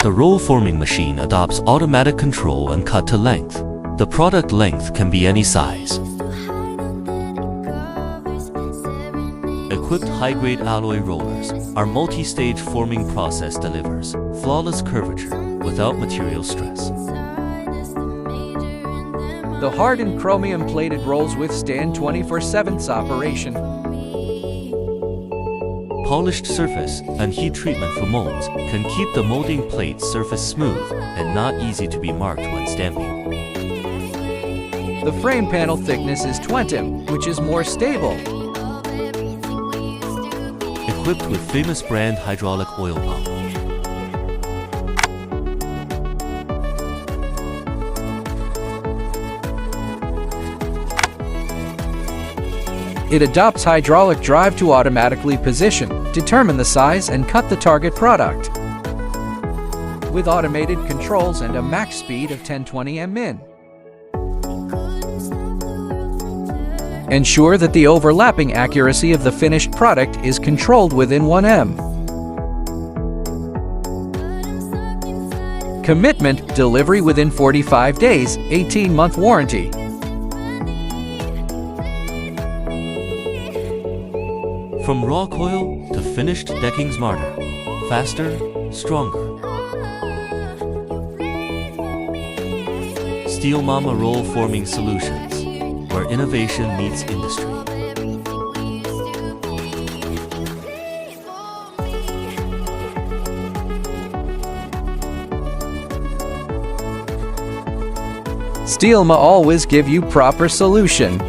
The roll forming machine adopts automatic control and cut to length. The product length can be any size. Equipped high-grade alloy rollers, our multi-stage forming process delivers flawless curvature without material stress. The hardened chromium-plated rolls withstand 24/7 operation. Polished surface and heat treatment for molds can keep the molding plate surface smooth and not easy to be marked when stamping. The frame panel thickness is 20, which is more stable. Equipped with famous brand hydraulic oil pump. It adopts hydraulic drive to automatically position, determine the size, and cut the target product. With automated controls and a max speed of 1020 min. Ensure that the overlapping accuracy of the finished product is controlled within 1 m. Commitment: delivery within 45 days, 18-month warranty. From raw coil to finished decking, smarter, faster, stronger. Steelmama Roll Forming Solutions, where innovation meets industry. Steelmama always give you proper solution.